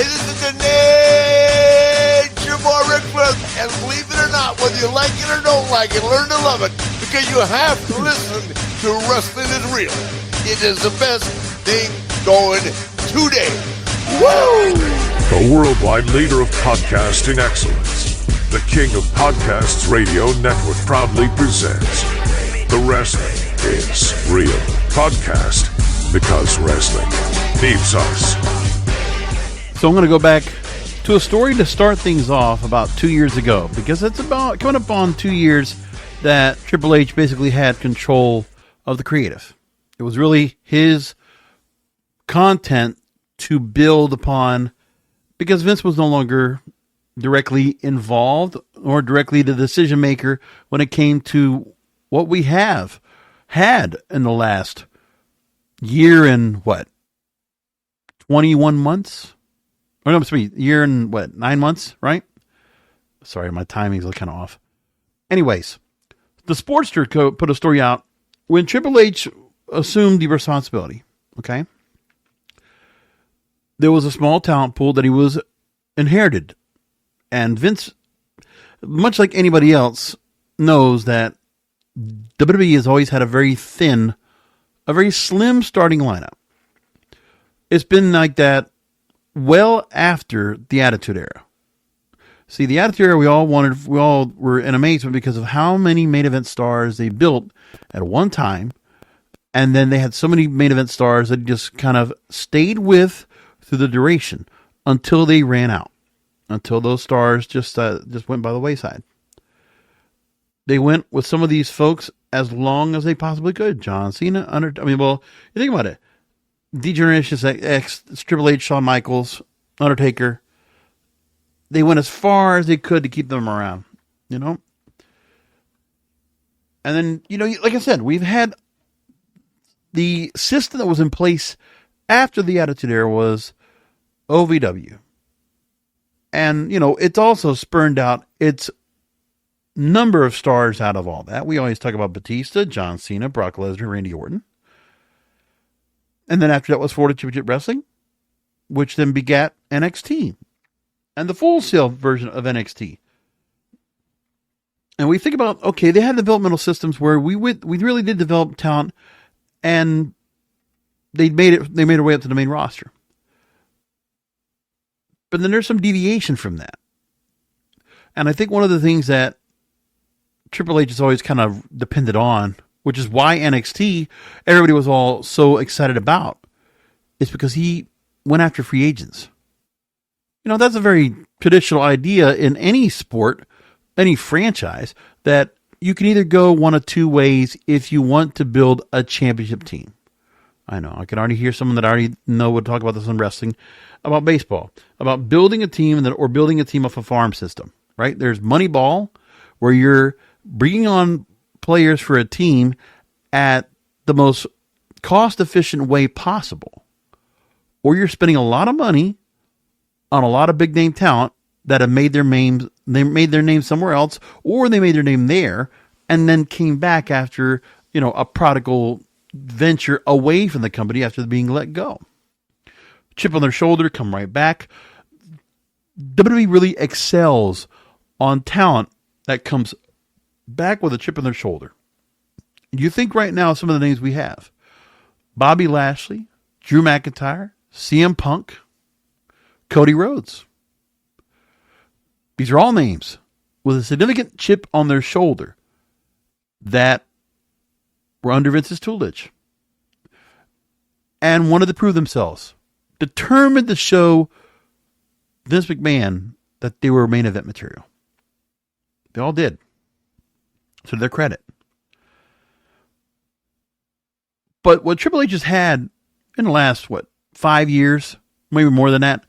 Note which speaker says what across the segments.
Speaker 1: Hey, this is the Nature Boy Ric Flair, and believe it or not, whether you like it or don't like it, learn to love it, because you have to listen to Wrestling is Real. It is the best thing going today. Woo!
Speaker 2: The worldwide leader of podcasting excellence, the king of podcasts radio network proudly presents The Wrestling is Real podcast, because wrestling needs us.
Speaker 3: So I'm going to go back to a story to start things off about 2 years ago, because it's about coming up on 2 years that Triple H basically had control of the creative. It was really his content to build upon, because Vince was no longer directly involved or directly the decision maker when it came to what we have had in the last year and 21 months? Or no, year and 9 months, right? Sorry, my timing's kind of off. Anyways, the Sportster put a story out when Triple H assumed the responsibility, okay? There was a small talent pool that he was inherited. And Vince, much like anybody else, knows that WWE has always had a very slim starting lineup. It's been like that well after the Attitude Era. See, the Attitude Era, we all were in amazement because of how many main event stars they built at one time. And then they had so many main event stars that just kind of stayed with through the duration until they ran out. Until those stars just went by the wayside. They went with some of these folks as long as they possibly could. John Cena, you think about it. D-Generation X, Triple H, Shawn Michaels, Undertaker. They went as far as they could to keep them around, you know? And then, like I said, we've had the system that was in place after the Attitude Era was OVW. And, it's also spurned out its number of stars out of all that. We always talk about Batista, John Cena, Brock Lesnar, Randy Orton. And then after that was Florida Championship Wrestling, which then begat NXT and the Full Sail version of NXT. And we think about, okay, they had developmental systems where we really did develop talent, and they made their way up to the main roster. But then there's some deviation from that. And I think one of the things that Triple H has always kind of depended on, which is why NXT, everybody was all so excited about, is because he went after free agents. That's a very traditional idea in any sport, any franchise, that you can either go one of two ways if you want to build a championship team. I know, I can already hear someone that I already know would talk about this in wrestling, about baseball, about building a team or building a team off a farm system, right? There's Moneyball, where you're bringing on players for a team at the most cost-efficient way possible. Or you're spending a lot of money on a lot of big-name talent that have made their name somewhere else, or they made their name there, and then came back after, a prodigal venture away from the company after being let go. Chip on their shoulder, come right back. WWE really excels on talent that comes back with a chip on their shoulder. You think right now some of the names we have: Bobby Lashley, Drew McIntyre, CM Punk, Cody Rhodes. These are all names with a significant chip on their shoulder that were under Vince's tutelage and wanted to prove themselves, determined to show Vince McMahon that they were main event material. They all did. So to their credit. But what Triple H has had in the last, 5 years, maybe more than that,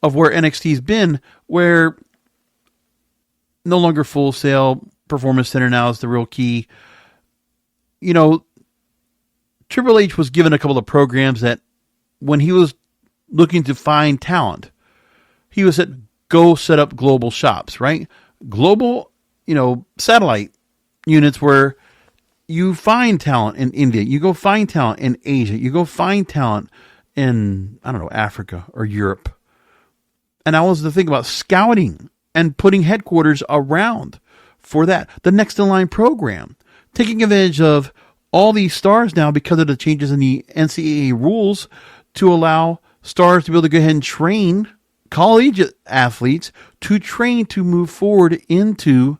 Speaker 3: of where NXT's been, where no longer Full Sail, Performance Center now is the real key. Triple H was given a couple of programs that when he was looking to find talent, he was at go set up global shops, right? Global, satellite units where you find talent in India, you go find talent in Asia, you go find talent in, Africa or Europe. And that was the thing about scouting and putting headquarters around for that. The next in line program, taking advantage of all these stars now because of the changes in the NCAA rules to allow stars to be able to go ahead and train collegiate athletes to train to move forward into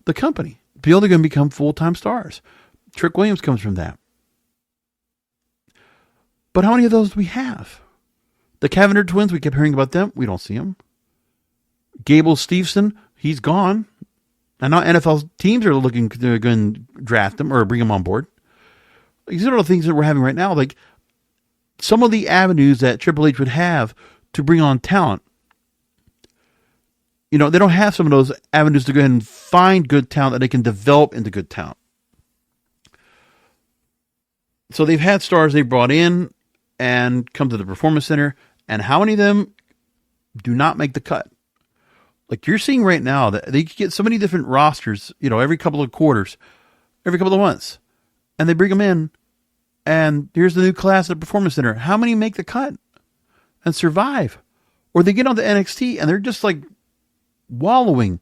Speaker 3: the company, be able to go and become full-time stars. Trick Williams comes from that. But how many of those do we have? The Cavender twins, we kept hearing about them. We don't see them. Gable Steveson, he's gone. And now NFL teams are looking to go and draft him or bring him on board. These are the things that we're having right now. Like some of the avenues that Triple H would have to bring on talent. You know, they don't have some of those avenues to go ahead and find good talent that they can develop into good talent. So they've had stars they brought in and come to the Performance Center. And how many of them do not make the cut? Like you're seeing right now that they get so many different rosters, you know, every couple of quarters, every couple of months. And they bring them in. And here's the new class at the Performance Center. How many make the cut and survive? Or they get onto NXT and they're just like wallowing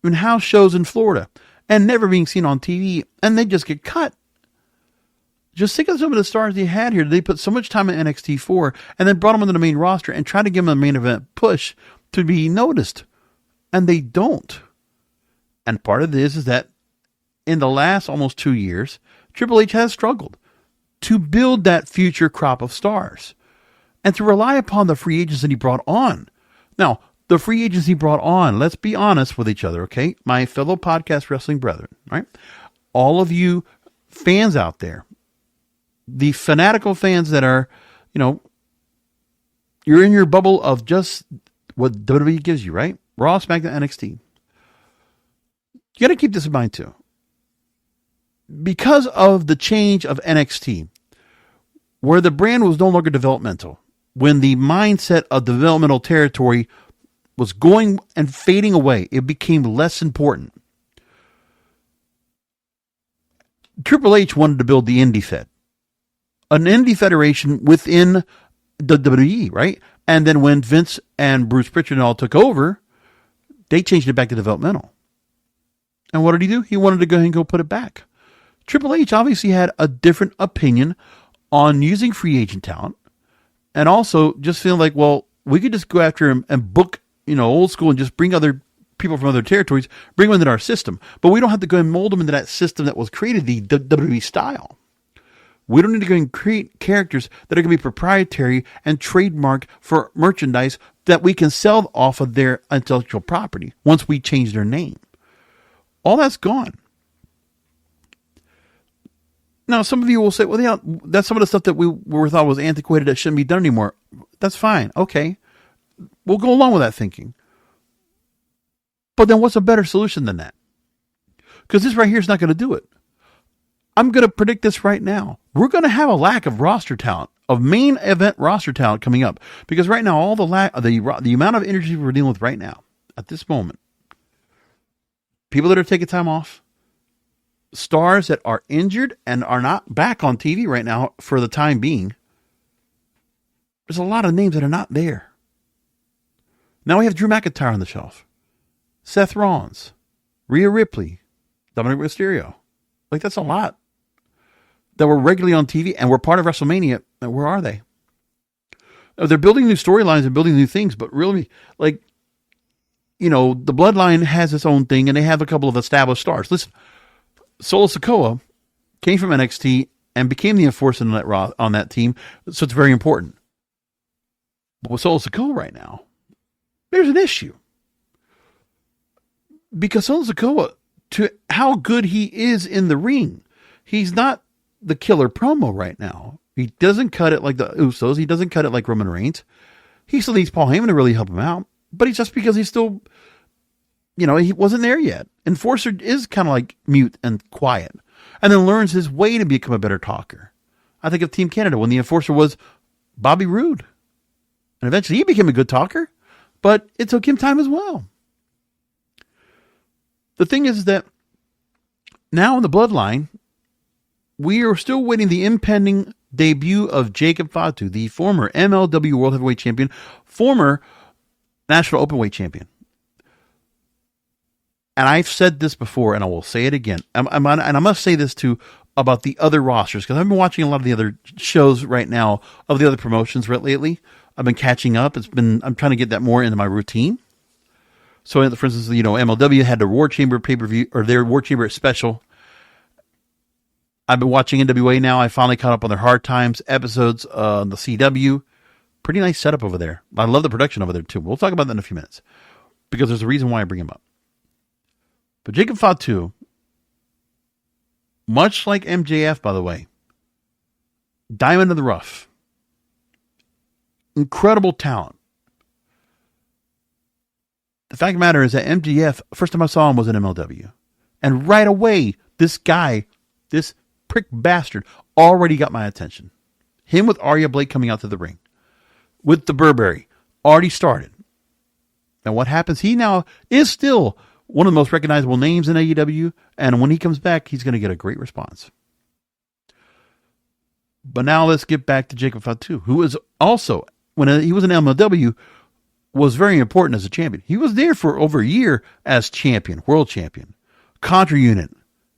Speaker 3: in house shows in Florida and never being seen on TV. And they just get cut. Just think of some of the stars they had here. They put so much time in NXT for and then brought them into the main roster and tried to give them a main event push to be noticed. And they don't. And part of this is that in the last almost 2 years, Triple H has struggled to build that future crop of stars and to rely upon the free agents that he brought on. Now, the free agents he brought on, let's be honest with each other, okay? My fellow podcast wrestling brethren, right? All of you fans out there, the fanatical fans that are, you know, you're in your bubble of just what WWE gives you, right? Raw, SmackDown, NXT. You got to keep this in mind too. Because of the change of NXT, where the brand was no longer developmental, when the mindset of developmental territory was going and fading away, it became less important. Triple H wanted to build the Indie Fed, an indie federation within the WWE, right? And then when Vince and Bruce Pritchard and all took over, they changed it back to developmental. And what did he do? He wanted to go ahead and go put it back. Triple H obviously had a different opinion on using free agent talent and also just feeling like, well, we could just go after him and book, you know, old school and just bring other people from other territories, bring them into our system. But we don't have to go and mold them into that system that was created, the WWE style. We don't need to go and create characters that are going to be proprietary and trademark for merchandise that we can sell off of their intellectual property once we change their name. All that's gone. Now, some of you will say, well, yeah, that's some of the stuff that we thought was antiquated that shouldn't be done anymore. That's fine. Okay. We'll go along with that thinking. But then what's a better solution than that? Because this right here is not going to do it. I'm going to predict this right now. We're going to have a lack of roster talent, of main event roster talent coming up. Because right now, all the amount of energy we're dealing with right now, at this moment, people that are taking time off, stars that are injured and are not back on TV right now for the time being, there's a lot of names that are not there. Now we have Drew McIntyre on the shelf, Seth Rollins, Rhea Ripley, Dominic Mysterio. Like, that's a lot that were regularly on TV and were part of WrestleMania. Where are they? They're building new storylines and building new things, but really, like, you know, the Bloodline has its own thing and they have a couple of established stars. Listen, Solo Sikoa came from NXT and became the enforcer on that team, so it's very important. But with Solo Sikoa right now, there's an issue. Because Solo Sikoa, to how good he is in the ring, he's not the killer promo right now. He doesn't cut it like the Usos. He doesn't cut it like Roman Reigns. He still needs Paul Heyman to really help him out. But it's just because he's still, you know, he wasn't there yet. Enforcer is kind of like mute and quiet. And then learns his way to become a better talker. I think of Team Canada when the Enforcer was Bobby Roode. And eventually he became a good talker. But it took him time as well. The thing is that now in the Bloodline, we are still waiting the impending debut of Jacob Fatu, the former MLW World Heavyweight Champion, former national openweight champion. And I've said this before, and I will say it again. And I must say this too about the other rosters, because I've been watching a lot of the other shows right now of the other promotions lately. I've been catching up. I'm trying to get that more into my routine. So, for instance, MLW had the War Chamber pay-per-view, or their War Chamber special. I've been watching NWA now. I finally caught up on their Hard Times episodes on the CW. Pretty nice setup over there. I love the production over there too. We'll talk about that in a few minutes, because there's a reason why I bring him up. But Jacob Fatu, much like MJF, by the way, diamond in the rough, incredible talent. The fact of the matter is that MJF, first time I saw him was in MLW. And right away, this guy, this prick bastard, already got my attention. Him with Arya Blake coming out to the ring, with the Burberry, already started. And what happens? He now is still one of the most recognizable names in AEW, and when he comes back, he's going to get a great response. But now let's get back to Jacob Fatu, who is also, when he was in MLW, was very important as a champion. He was there for over a year as champion, world champion, contra unit,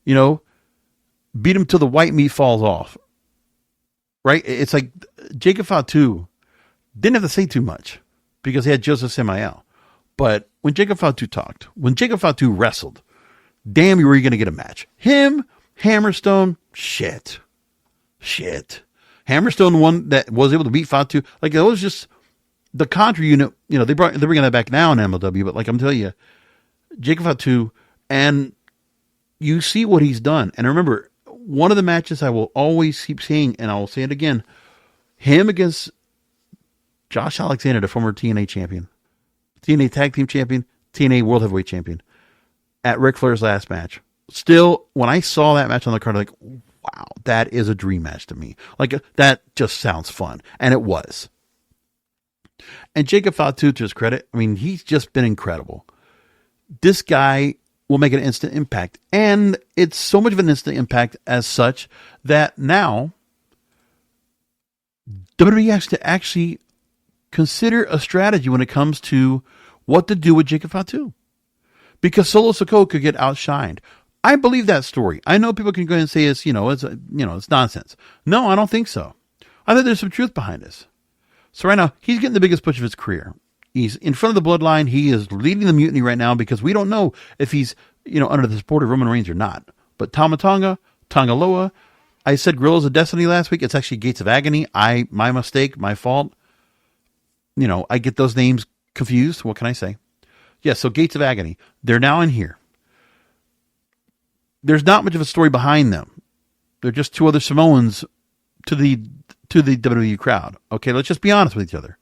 Speaker 3: beat him till the white meat falls off. Right? It's like Jacob Fatu didn't have to say too much because he had Joseph Samael. But when Jacob Fatu talked, when Jacob Fatu wrestled, damn, were you going to get a match? Him, Hammerstone, shit. Hammerstone, the one that was able to beat Fatu, like it was just the contra unit. They're bringing that back now in MLW, but like I'm telling you, Jacob Fatu, and you see what he's done. And remember, one of the matches I will always keep saying, and I will say it again, him against Josh Alexander, the former TNA champion, TNA Tag Team Champion, TNA World Heavyweight Champion, at Ric Flair's last match. Still, when I saw that match on the card, I'm like, wow, that is a dream match to me. Like, that just sounds fun. And it was. And Jacob Fatu, to his credit, he's just been incredible. This guy will make an instant impact. And it's so much of an instant impact as such that now WWE has to actually consider a strategy when it comes to what to do with Jacob Fatu, because Solo Sikoa could get outshined. I believe that story. I know people can go and say it's nonsense. No, I don't think so. I think there's some truth behind this. So right now, he's getting the biggest push of his career. He's in front of the bloodline. He is leading the mutiny right now because we don't know if he's under the support of Roman Reigns or not. But Tama Tonga, Tangaloa, I said Guerrillas of Destiny last week. It's actually Gates of Agony. My mistake, my fault. I get those names confused. What can I say? Yeah, so Gates of Agony. They're now in here. There's not much of a story behind them. They're just two other Samoans to the WWE crowd. Okay, let's just be honest with each other.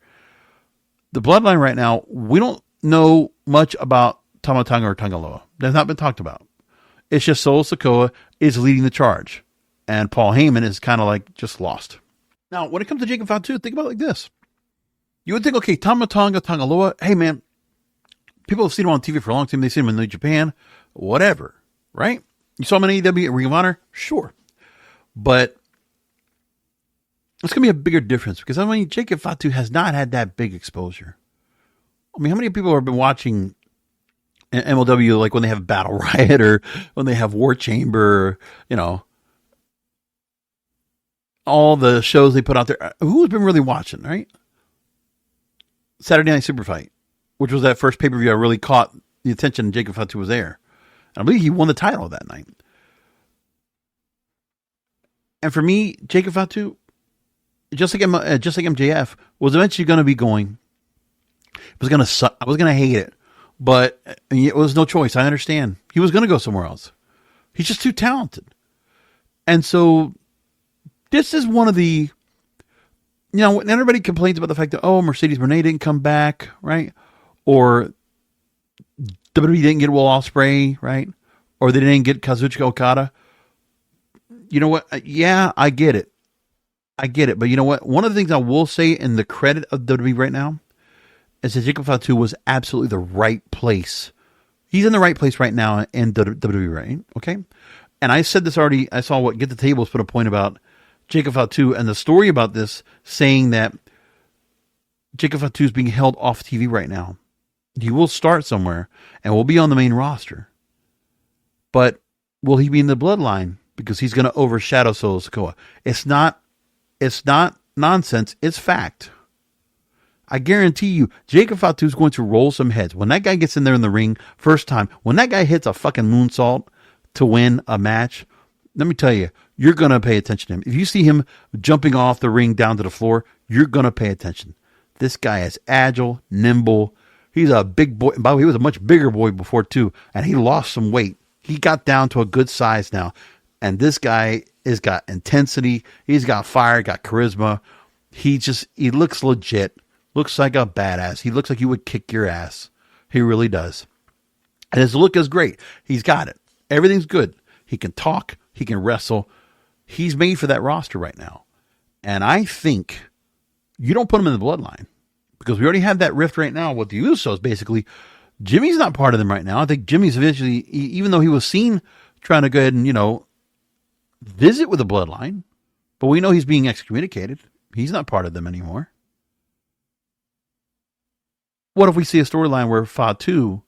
Speaker 3: The bloodline right now, we don't know much about Tama Tonga or Tangaloa. That's not been talked about. It's just Solo Sikoa is leading the charge. And Paul Heyman is kind of like just lost. Now, when it comes to Jacob Fatu, think about it like this. You would think, okay, Tama Tonga, Tangaloa, hey man, people have seen him on TV for a long time. They've seen him in New Japan, whatever, right? You saw him in AEW at Ring of Honor? Sure. But it's going to be a bigger difference because, Jacob Fatu has not had that big exposure. How many people have been watching MLW like when they have Battle Riot or when they have War Chamber, all the shows they put out there? Who's been really watching, right? Saturday Night Super Fight, which was that first pay-per-view I really caught the attention, and Jacob Fatu was there. And I believe he won the title that night. And for me, Jacob Fatu, just like MJF, was eventually going to be going. It was going to suck. I was going to hate it. But it was no choice. I understand. He was going to go somewhere else. He's just too talented. And so this is one of the... when everybody complains about the fact that, Mercedes Moné didn't come back, right? Or WWE didn't get Will Ospreay, right? Or they didn't get Kazuchika Okada. You know what? Yeah, I get it. But you know what? One of the things I will say in the credit of WWE right now is that Jacob Fatu was absolutely the right place. He's in the right place right now in WWE, right? Okay? And I said this already. I saw what Get the Tables put a point about Jacob Fatu and the story about this, saying that Jacob Fatu is being held off TV right now He will start somewhere and will be on the main roster. But will he be in the bloodline? Because he's going to overshadow Solo Sikoa. It's not nonsense. It's fact. I guarantee you, Jacob Fatu is going to roll some heads. When that guy gets in there in the ring, first time, when that guy hits a fucking moonsault to win a match, let me tell you, you're going to pay attention to him. If you see him jumping off the ring down to the floor, you're going to pay attention. This guy is agile, nimble. He's a big boy. By the way, he was a much bigger boy before, too, and he lost some weight. He got down to a good size now, and this guy has got intensity. He's got fire, got charisma. He looks legit. Looks like a badass. He looks like he would kick your ass. He really does. And his look is great. He's got it. Everything's good. He can talk. He can wrestle. He's made for that roster right now. And I think you don't put him in the bloodline because we already have that rift right now with the Usos, basically. Jimmy's not part of them right now. I think Jimmy's eventually, even though he was seen trying to go ahead and, visit with the bloodline, but we know he's being excommunicated. He's not part of them anymore. What if we see a storyline where Fatu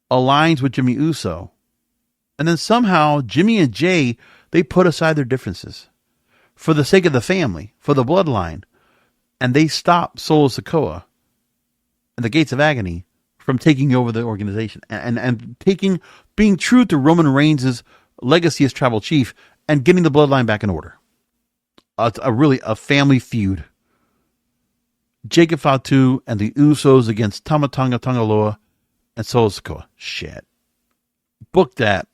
Speaker 3: aligns with Jimmy Uso, and then somehow Jimmy and Jay, they put aside their differences for the sake of the family, for the bloodline, and they stop Solo Sikoa and the Gates of Agony from taking over the organization and being true to Roman Reigns' legacy as tribal chief and getting the bloodline back in order. A family feud. Jacob Fatu and the Usos against Tama Tonga Tongaloa and Solo Sikoa. Shit. Book that.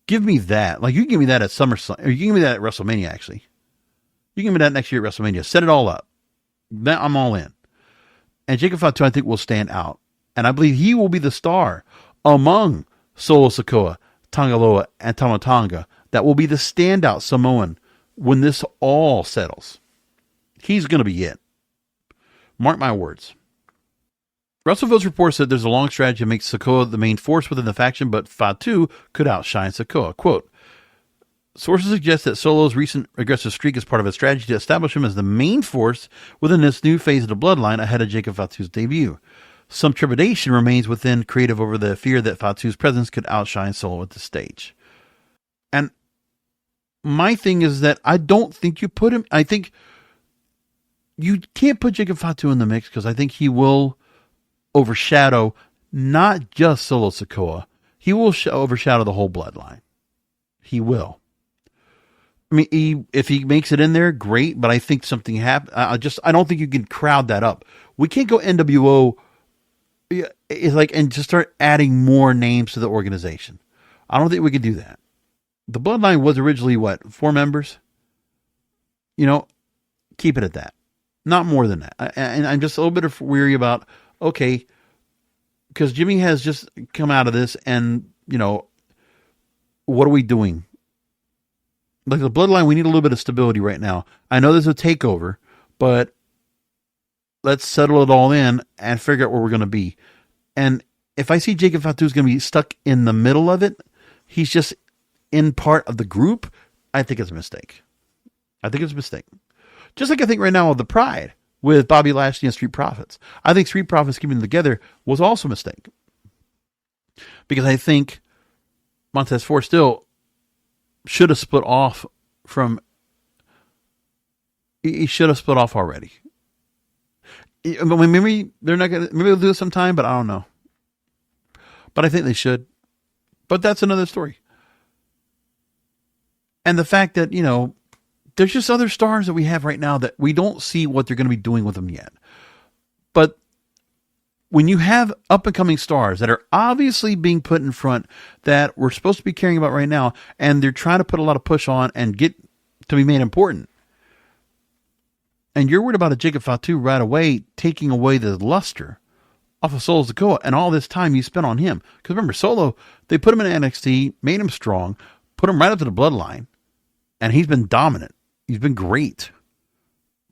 Speaker 3: Give me that. Like, you can give me that at SummerSlam, or you can give me that at WrestleMania, actually. You can give me that next year at WrestleMania. Set it all up. Then I'm all in. And Jacob Fatu, I think, will stand out. And I believe he will be the star among Solo Sikoa, Tongaloa, and Tama Tonga. That will be the standout Samoan when this all settles. He's going to be it. Mark my words. WrestleVille's report said there's a long strategy to make Sikoa the main force within the faction, but Fatu could outshine Sikoa. Quote, sources suggest that Solo's recent aggressive streak is part of a strategy to establish him as the main force within this new phase of the bloodline ahead of Jacob Fatu's debut. Some trepidation remains within creative over the fear that Fatu's presence could outshine Solo at the stage. And my thing is that I don't think you put him... I think you can't put Jacob Fatu in the mix because I think he will overshadow not just Solo Sikoa. He will overshadow the whole bloodline. He will. I mean, if he makes it in there, great, but I think something happened. I don't think you can crowd that up. We can't go NWO and just start adding more names to the organization. I don't think we could do that. The bloodline was originally, 4 members? Keep it at that. Not more than that. And I'm just a little bit weary about, okay, because Jimmy has just come out of this and, what are we doing? Like the bloodline, we need a little bit of stability right now. I know there's a takeover, but let's settle it all in and figure out where we're going to be. And if I see Jacob Fatu is going to be stuck in the middle of it, he's just in part of the group, I think it's a mistake. Just like I think right now with the Pride with Bobby Lashley and Street Profits. I think Street Profits keeping them together was also a mistake. Because I think Montez Ford still should have split off from... He should have split off already. Maybe they're not gonna. Maybe they'll do it sometime, but I don't know. But I think they should. But that's another story. And the fact that, there's just other stars that we have right now that we don't see what they're going to be doing with them yet. But when you have up-and-coming stars that are obviously being put in front that we're supposed to be caring about right now, and they're trying to put a lot of push on and get to be made important, and you're worried about a Jacob Fatu right away taking away the luster off of Solo Sikoa and all this time you spent on him. Because remember, Solo, they put him in NXT, made him strong, put him right up to the bloodline, and he's been dominant. He's been great.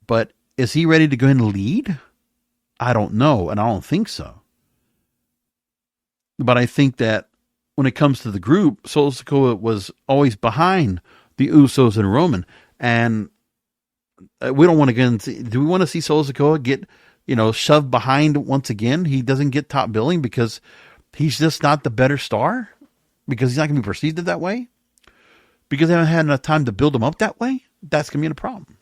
Speaker 3: But is he ready to go in and lead? I don't know, and I don't think so. But I think that when it comes to the group, Solo Sikoa was always behind the Usos and Roman. And we don't want to get into... Do we want to see Solo Sikoa get shoved behind once again. He doesn't get top billing because he's just not the better star, because he's not going to be perceived that way, because they haven't had enough time to build him up that way. That's going to be a problem.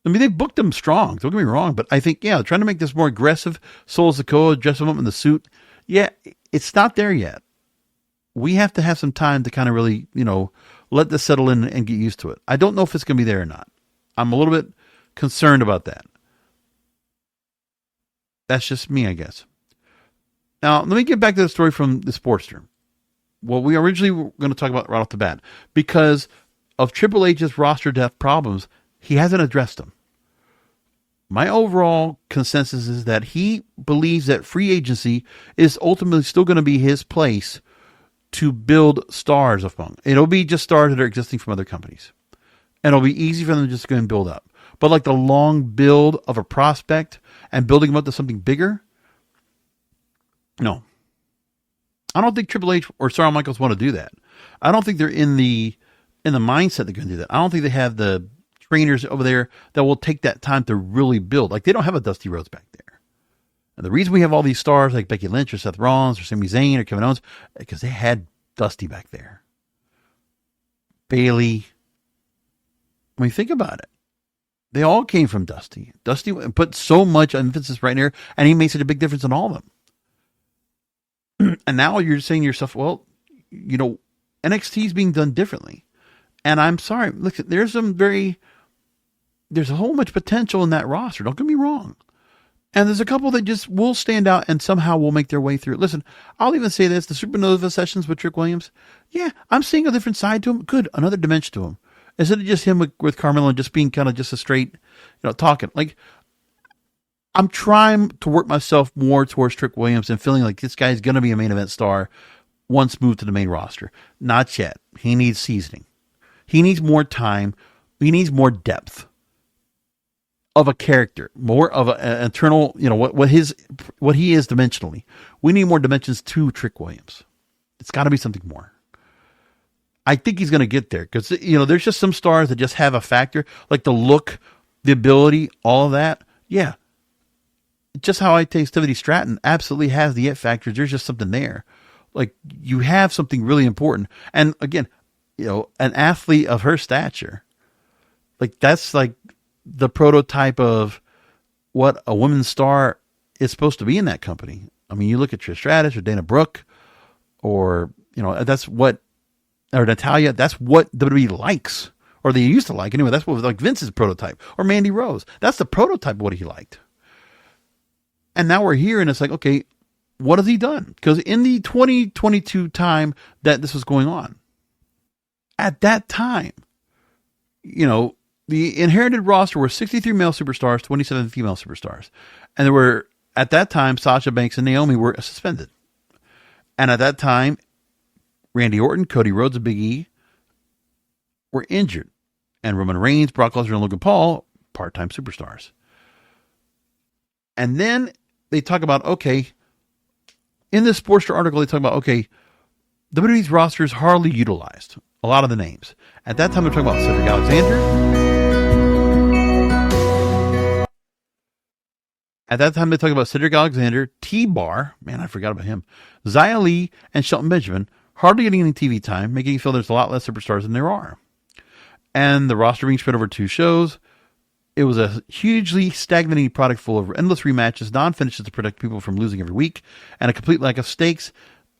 Speaker 3: I mean, they booked him strong. Don't get me wrong, but I think, trying to make this more aggressive, Solo Sikoa, dress him up in the suit. Yeah, it's not there yet. We have to have some time to kind of really, let this settle in and get used to it. I don't know if it's going to be there or not. I'm a little bit concerned about that. That's just me, I guess. Now, let me get back to the story from the Sportster. Well, we originally were going to talk about right off the bat. Because of Triple H's roster depth problems, he hasn't addressed them. My overall consensus is that he believes that free agency is ultimately still going to be his place to build stars among. It'll be just stars that are existing from other companies. And it'll be easy for them to just go and build up. But like the long build of a prospect and building them up to something bigger, no. I don't think Triple H or Shawn Michaels want to do that. I don't think they're in the mindset they're going to do that. I don't think they have the trainers over there that will take that time to really build. Like, they don't have a Dusty Rhodes back there. And the reason we have all these stars like Becky Lynch or Seth Rollins or Sami Zayn or Kevin Owens, because they had Dusty back there. Bayley. I mean, think about it. They all came from Dusty. Dusty put so much emphasis right there, and he made such a big difference in all of them. And now you're saying to yourself, well, NXT is being done differently. And I'm sorry, look, there's a whole much potential in that roster. Don't get me wrong. And there's a couple that just will stand out and somehow will make their way through. Listen, I'll even say this, the Supernova sessions with Trick Williams. Yeah, I'm seeing a different side to him. Good, another dimension to him. Instead of just him with Carmelo and just being kind of just a straight, talking. Like, I'm trying to work myself more towards Trick Williams and feeling like this guy's going to be a main event star once moved to the main roster. Not yet. He needs seasoning. He needs more time. He needs more depth of a character, more of an internal, what he is dimensionally. We need more dimensions to Trick Williams. It's got to be something more. I think he's going to get there because, there's just some stars that just have a factor, like the look, the ability, all of that. Yeah. Just how I taste Timothy Stratton absolutely has the it factor. There's just something there. Like, you have something really important. And again, an athlete of her stature, like, that's like the prototype of what a women's star is supposed to be in that company. I mean, you look at Trish Stratus or Dana Brooke or, that's what, or Natalia, that's what WWE likes, or they used to like. Anyway, that's what was like Vince's prototype, or Mandy Rose. That's the prototype of what he liked. And now we're here, and it's like, okay, what has he done? Because in the 2022 time that this was going on, at that time, the inherited roster were 63 male superstars, 27 female superstars. And there were, at that time, Sasha Banks and Naomi were suspended. And at that time, Randy Orton, Cody Rhodes, and Big E were injured. And Roman Reigns, Brock Lesnar, and Logan Paul, part-time superstars. And then they talk about, okay, in this Sportster article, they talk about, okay, WWE's roster is hardly utilized. A lot of the names. At that time, they're talking about Cedric Alexander. At that time, they talk about Cedric Alexander, T-Bar, man, I forgot about him, Xia Li, and Shelton Benjamin, hardly getting any TV time, making you feel there's a lot less superstars than there are. And the roster being spread over 2 shows. It was a hugely stagnating product full of endless rematches, non-finishes to protect people from losing every week, and a complete lack of stakes,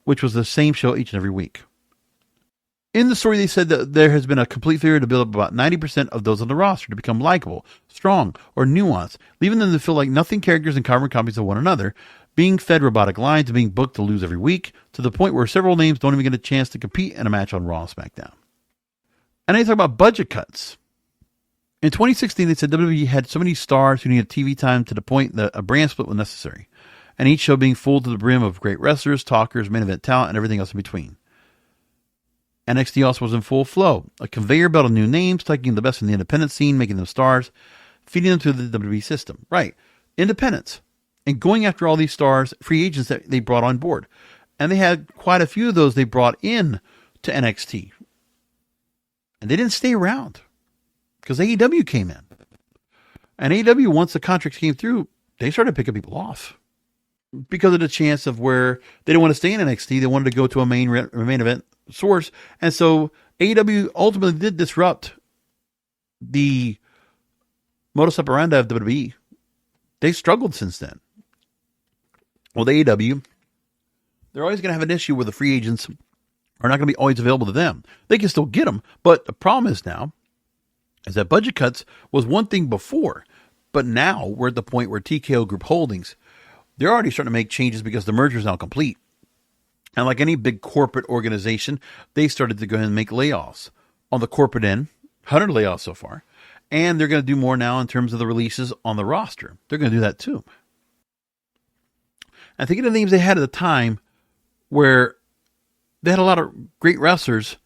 Speaker 3: which was the same show each and every week. In the story, they said that there has been a complete failure to build up about 90% of those on the roster to become likable, strong, or nuanced, leaving them to feel like nothing characters and carbon copies of one another, being fed robotic lines and being booked to lose every week, to the point where several names don't even get a chance to compete in a match on Raw and SmackDown. And they talk about budget cuts. In 2016, they said WWE had so many stars who needed TV time to the point that a brand split was necessary, and each show being full to the brim of great wrestlers, talkers, main event talent, and everything else in between. NXT also was in full flow, a conveyor belt of new names, taking the best in the independent scene, making them stars, feeding them through the WWE system. Right, independents. And going after all these stars, free agents that they brought on board. And they had quite a few of those they brought in to NXT. And they didn't stay around because AEW came in. And AEW, once the contracts came through, they started picking people off because of the chance of where they didn't want to stay in NXT. They wanted to go to a main event source. And so AEW ultimately did disrupt the modus operandi of WWE. They struggled since then. Well, the AEW, they're always going to have an issue where the free agents are not going to be always available to them. They can still get them, but the problem is now is that budget cuts was one thing before, but now we're at the point where TKO Group Holdings, they're already starting to make changes because the merger is now complete. And like any big corporate organization, they started to go ahead and make layoffs. On the corporate end, 100 layoffs so far. And they're going to do more now in terms of the releases on the roster. They're going to do that too. And thinking of the names they had at the time where they had a lot of great wrestlers.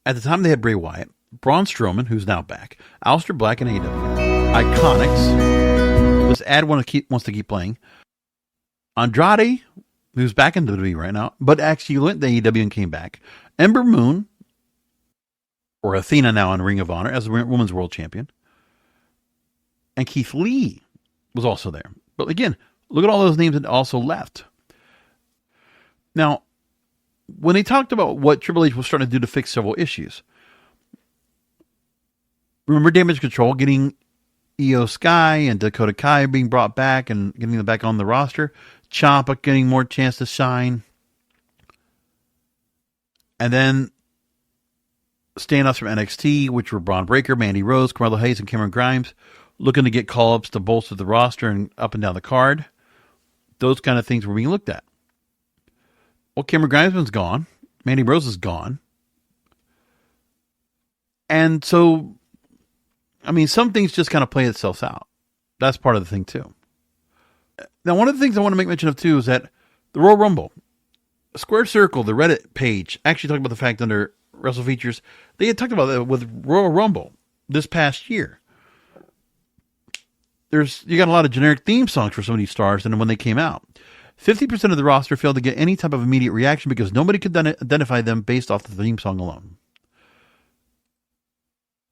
Speaker 3: At the time they had Bray Wyatt, Braun Strowman, who's now back, Aleister Black and AEW, Iconics, this ad wants to keep playing, Andrade, who's back in WWE right now, but actually went to AEW and came back, Ember Moon, or Athena now in Ring of Honor as the Women's World Champion, and Keith Lee was also there. But again, look at all those names that also left. Now, when they talked about what Triple H was starting to do to fix several issues, remember Damage Control getting Io Sky and Dakota Kai being brought back and getting them back on the roster, Ciampa getting more chance to shine, and then stand-offs from NXT, which were Braun Breaker, Mandy Rose, Carmelo Hayes, and Cameron Grimes, looking to get call-ups to bolster the roster and up and down the card. Those kind of things were being looked at. Well, Cameron Grimes has gone. Mandy Rose is gone. And so, I mean, some things just kind of play itself out. That's part of the thing, too. Now, one of the things I want to make mention of, too, is that the Royal Rumble, Square Circle, the Reddit page, actually talked about the fact under Wrestle Features, they had talked about that with Royal Rumble this past year. You got a lot of generic theme songs for some of these stars, and when they came out, 50% of the roster failed to get any type of immediate reaction because nobody could identify them based off the theme song alone.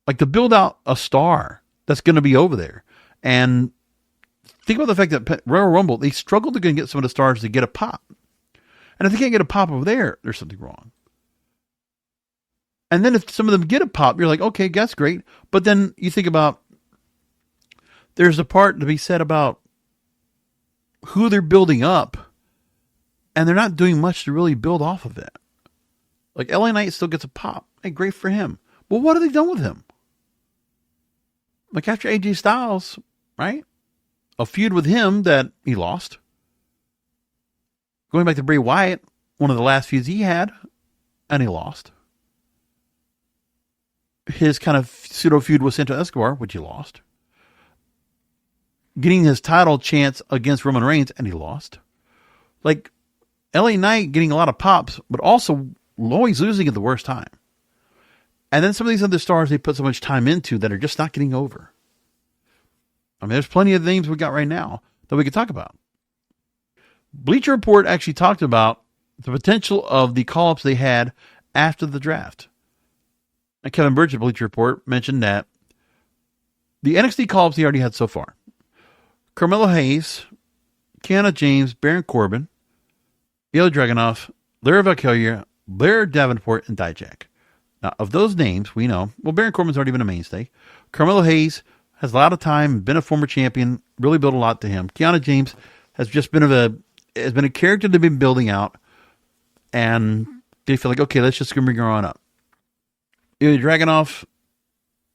Speaker 3: Like, to build out a star that's going to be over there. And think about the fact that Royal Rumble, they struggled to get some of the stars to get a pop. And if they can't get a pop over there, there's something wrong. And then if some of them get a pop, you're like, okay, that's great. But then you think about, there's a part to be said about who they're building up, and they're not doing much to really build off of that. Like, LA Knight still gets a pop. Hey, great for him. Well, what have they done with him? Like, after AJ Styles, right? A feud with him that he lost. Going back to Bray Wyatt, one of the last feuds he had, and he lost. His kind of pseudo feud with Santos Escobar, which he lost. Getting his title chance against Roman Reigns, and he lost. Like, LA Knight getting a lot of pops, but also always losing at the worst time. And then some of these other stars they put so much time into that are just not getting over. I mean, there's plenty of names we got right now that we could talk about. Bleacher Report actually talked about the potential of the call-ups they had after the draft. And Kevin Burch at Bleacher Report mentioned that the NXT call-ups he already had so far: Carmelo Hayes, Kiana James, Baron Corbin, Ilya Dragunov, Lara Valkyria, Blair Davenport, and Dijak. Now, of those names, we know, well, Baron Corbin's already been a mainstay. Carmelo Hayes has a lot of time, been a former champion, really built a lot to him. Kiana James has just been a character they've been building out, and they feel like, okay, let's just bring her on up. Ilya Dragunov,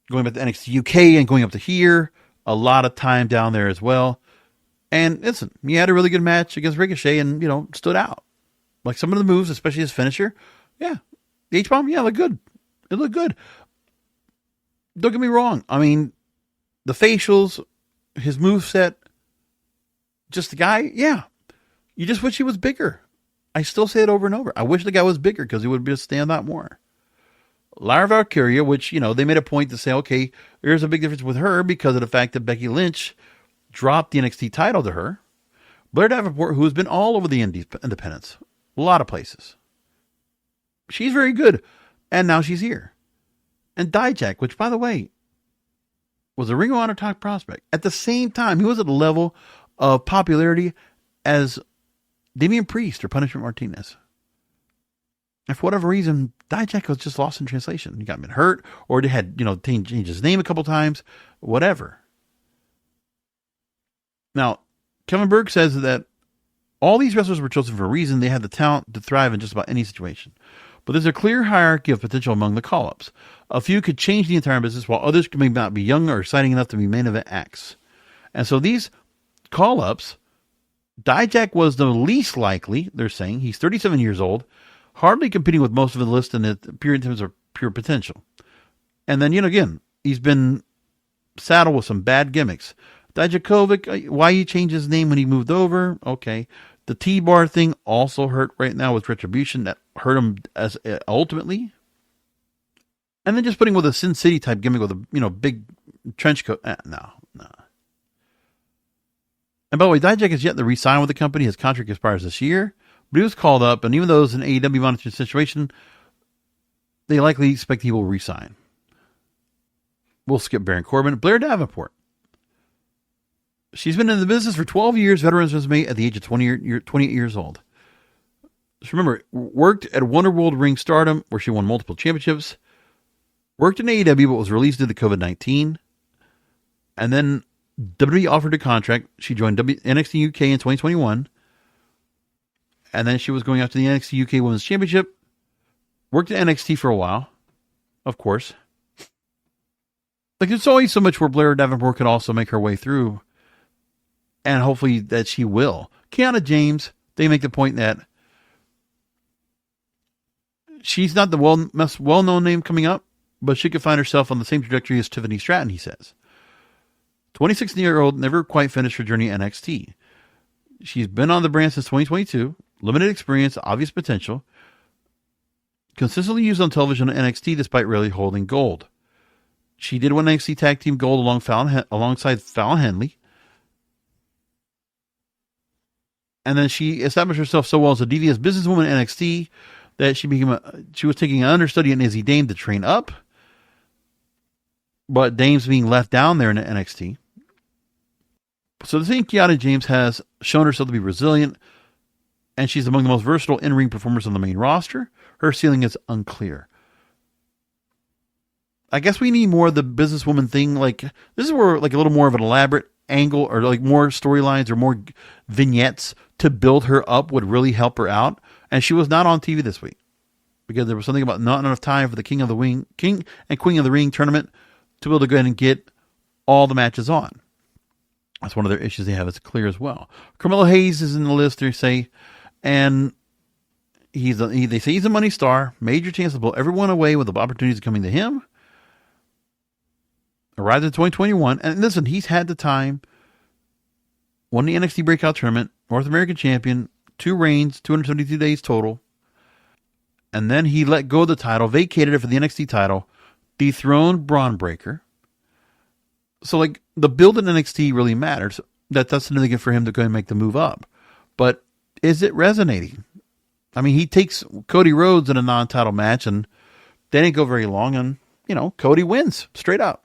Speaker 3: going back to NXT UK and going up to here, a lot of time down there as well. And listen, he had a really good match against Ricochet and, stood out. Like some of the moves, especially his finisher, yeah. The H-bomb, yeah, looked good. It looked good. Don't get me wrong. I mean, the facials, his moveset, just the guy, yeah. You just wish he was bigger. I still say it over and over. I wish the guy was bigger because he would just stand out more. Lara Valkyria, which, they made a point to say, okay, there's a big difference with her because of the fact that Becky Lynch dropped the NXT title to her. Blair Davenport, who has been all over the independents, a lot of places. She's very good. And now she's here. And Dijak, which, by the way, was a Ring of Honor top prospect. At the same time, he was at the level of popularity as Damian Priest or Punishment Martinez. And for whatever reason, Dijak was just lost in translation. He got been hurt, or they had, changed his name a couple times, whatever. Now, Kevin Berg says that all these wrestlers were chosen for a reason. They had the talent to thrive in just about any situation. But there's a clear hierarchy of potential among the call-ups. A few could change the entire business, while others may not be young or exciting enough to be main event acts. And so these call-ups, Dijak was the least likely, they're saying. He's 37 years old, hardly competing with most of the list in terms of pure potential. And then, again, he's been saddled with some bad gimmicks. Dijakovic, why he changed his name when he moved over? Okay. The T-bar thing also hurt right now with Retribution. That hurt him as ultimately. And then just putting with a Sin City type gimmick with a big trench coat. No. And by the way, Dijak is yet to re-sign with the company. His contract expires this year. But he was called up, and even though it's an AEW monitoring situation, they likely expect he will re-sign. We'll skip Baron Corbin. Blair Davenport. She's been in the business for 12 years, veteran's resume at the age of 28 years old. Just remember, worked at Wonder World Ring Stardom, where she won multiple championships. Worked in AEW, but was released due to COVID-19. And then WWE offered a contract. She joined NXT UK in 2021. And then she was going after the NXT UK Women's Championship. Worked at NXT for a while, of course. Like, there's always so much where Blair Davenport could also make her way through. And hopefully that she will. Kiana James, they make the point that she's not the most well-known name coming up, but she could find herself on the same trajectory as Tiffany Stratton, he says. 26-year-old, never quite finished her journey at NXT. She's been on the brand since 2022. Limited experience, obvious potential. Consistently used on television on NXT despite rarely holding gold. She did win NXT Tag Team Gold alongside Fallon Henley. And then she established herself so well as a devious businesswoman in NXT that she was taking an understudy in Izzy Dame to train up. But Dame's being left down there in NXT. So the thing, Kiana James has shown herself to be resilient, and she's among the most versatile in-ring performers on the main roster. Her ceiling is unclear. I guess we need more of the businesswoman thing. Like, this is where like a little more of an elaborate angle or like more storylines or more vignettes to build her up would really help her out. And she was not on TV this week because there was something about not enough time for the King and Queen of the Ring tournament to be able to go ahead and get all the matches on. That's one of their issues they have. It's clear as well. Carmelo Hayes is in the list, they say, and they say he's a money star, major chance to blow everyone away with the opportunities coming to him. Arrived in 2021, and listen, he's had the time. Won the NXT Breakout Tournament, North American Champion, 2 reigns, 272 days total. And then he let go of the title, vacated it for the NXT title, dethroned Braun Breaker. So, like, the build in NXT really matters. That's significant for him to go and make the move up. But is it resonating? I mean, he takes Cody Rhodes in a non-title match, and they didn't go very long, and, Cody wins, straight up.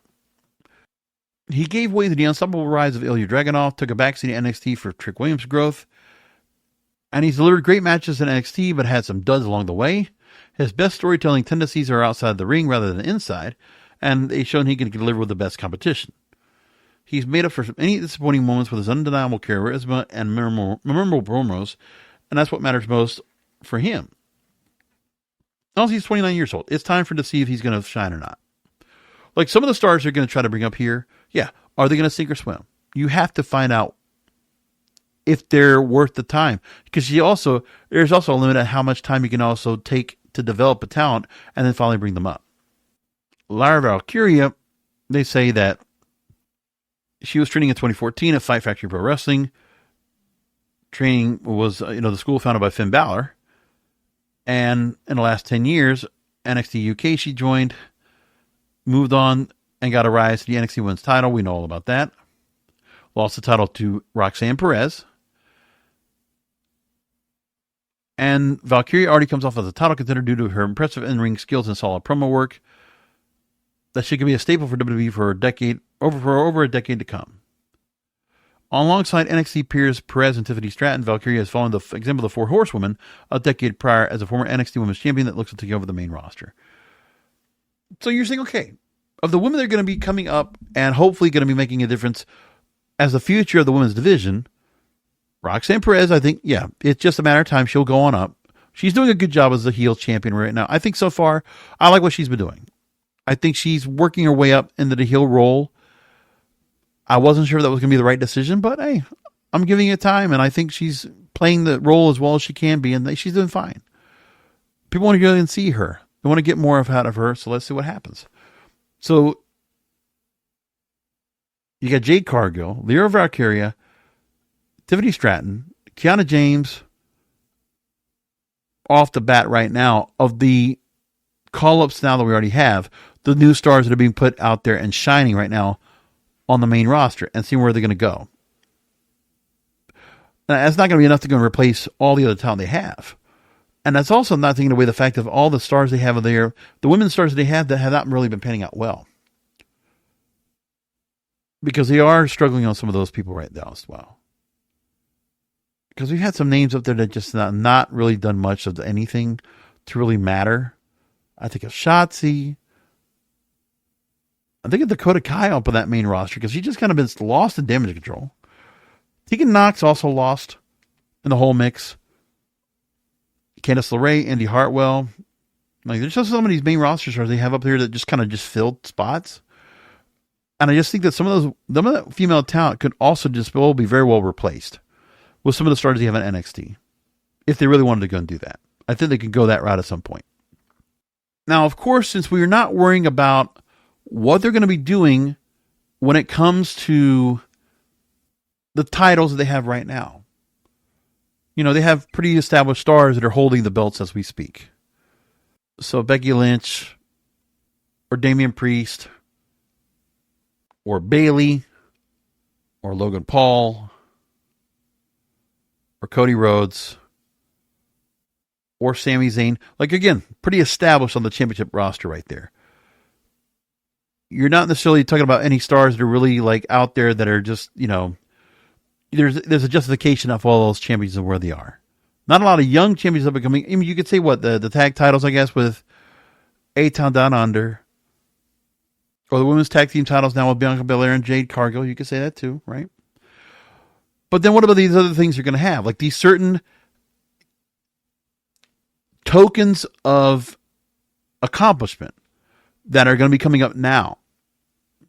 Speaker 3: He gave way to the unstoppable rise of Ilya Dragunov, took a backseat to NXT for Trick Williams' growth, and he's delivered great matches in NXT, but had some duds along the way. His best storytelling tendencies are outside the ring rather than inside, and they've shown he can deliver with the best competition. He's made up for any disappointing moments with his undeniable charisma and memorable promos, and that's what matters most for him. Also, he's 29 years old. It's time for him to see if he's going to shine or not. Like some of the stars they're going to try to bring up here, yeah, are they going to sink or swim? You have to find out if they're worth the time. Because there's also a limit on how much time you can also take to develop a talent and then finally bring them up. Lyra Valkyria, they say that she was training in 2014 at Fight Factory Pro Wrestling. Training was, the school founded by Finn Balor. And in the last 10 years, NXT UK she joined, moved on, and got a rise to the NXT Women's title. We know all about that. Lost the title to Roxanne Perez. And Valkyria already comes off as a title contender due to her impressive in-ring skills and solid promo work. That she could be a staple for WWE for a decade for over a decade to come. Alongside NXT peers Perez and Tiffany Stratton, Valkyria has followed the example of the Four Horsewomen a decade prior as a former NXT Women's Champion that looks to take over the main roster. So you're saying, okay, of the women that are going to be coming up and hopefully going to be making a difference as the future of the women's division, Roxanne Perez, I think, yeah, it's just a matter of time. She'll go on up. She's doing a good job as the heel champion right now. I think so far, I like what she's been doing. I think she's working her way up into the heel role. I wasn't sure that was going to be the right decision, but hey, I'm giving it time, and I think she's playing the role as well as she can be, and she's doing fine. People want to go and see her. They want to get more out of her, so let's see what happens. So, you got Jade Cargill, Lyra Valkyria, Tiffany Stratton, Kiana James, off the bat right now, of the call-ups now that we already have, the new stars that are being put out there and shining right now on the main roster, and seeing where they're going to go. Now, that's not going to be enough to go and replace all the other talent they have. And that's also not taking away the fact of all the stars they have there, the women's stars they have that have not really been panning out well. Because they are struggling on some of those people right now as well. Because we've had some names up there that just not really done much of anything to really matter. I think of Shotzi. I think of Dakota Kai up on that main roster because she just kind of been lost in Damage Control. Tegan Knox also lost in the whole mix. Candice LeRae, Indy Hartwell. Like, there's just some of these main roster stars they have up there that just kind of just filled spots. And I just think that some of that female talent could also just be very well replaced with some of the stars they have in NXT. If they really wanted to go and do that. I think they could go that route at some point. Now, of course, since we're not worrying about what they're going to be doing when it comes to the titles that they have right now. You know, they have pretty established stars that are holding the belts as we speak. So Becky Lynch or Damian Priest or Bayley or Logan Paul or Cody Rhodes or Sami Zayn. Like, again, pretty established on the championship roster right there. You're not necessarily talking about any stars that are really like out there that are just, you know, there's a justification of all those champions and where they are. Not a lot of young champions that are becoming. I mean, you could say what the tag titles, I guess, with A-Town Down Under, or the women's tag team titles now with Bianca Belair and Jade Cargill. You could say that too, right? But then what about these other things you're going to have? Like these certain tokens of accomplishment that are going to be coming up now.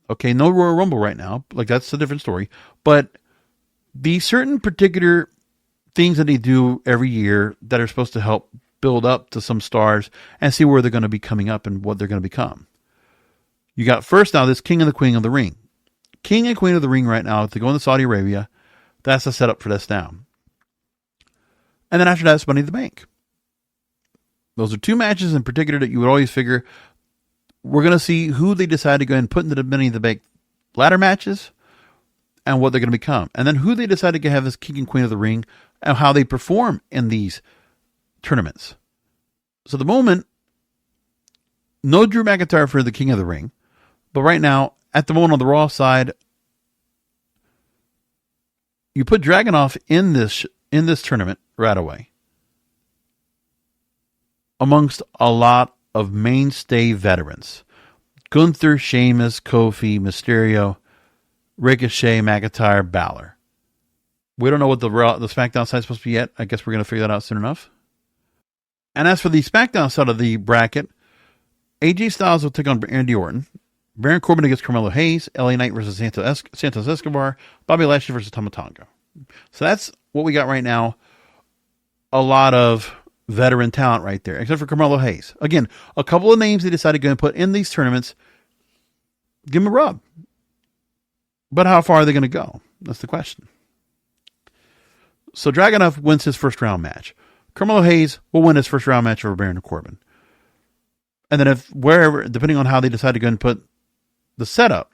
Speaker 3: Okay, no Royal Rumble right now. Like, that's a different story. But these certain particular things that they do every year that are supposed to help build up to some stars and see where they're going to be coming up and what they're going to become. You got first now this King and the Queen of the Ring. King and Queen of the Ring right now, if they go into Saudi Arabia, that's the setup for this now. And then after that, it's Money in the Bank. Those are two matches in particular that you would always figure we're going to see who they decide to go and put into the Money in the Bank ladder matches and what they're going to become. And then who they decide to have as King and Queen of the Ring and how they perform in these tournaments. So the moment, no Drew McIntyre for the King of the Ring. But right now, at the moment on the Raw side, you put Dragunov in this tournament right away. Amongst a lot of mainstay veterans. Gunther, Sheamus, Kofi, Mysterio, Ricochet, McIntyre, Balor. We don't know what the SmackDown side is supposed to be yet. I guess we're going to figure that out soon enough. And as for the SmackDown side of the bracket, AJ Styles will take on Randy Orton. Baron Corbin against Carmelo Hayes. LA Knight versus Santos Escobar. Bobby Lashley versus Tama Tonga. So that's what we got right now. A lot of veteran talent right there, except for Carmelo Hayes. Again, a couple of names they decided to go and put in these tournaments. Give them a rub. But how far are they going to go? That's the question. So Dragunov wins his first round match. Carmelo Hayes will win his first round match over Baron Corbin. And then wherever, depending on how they decide to go and put the setup,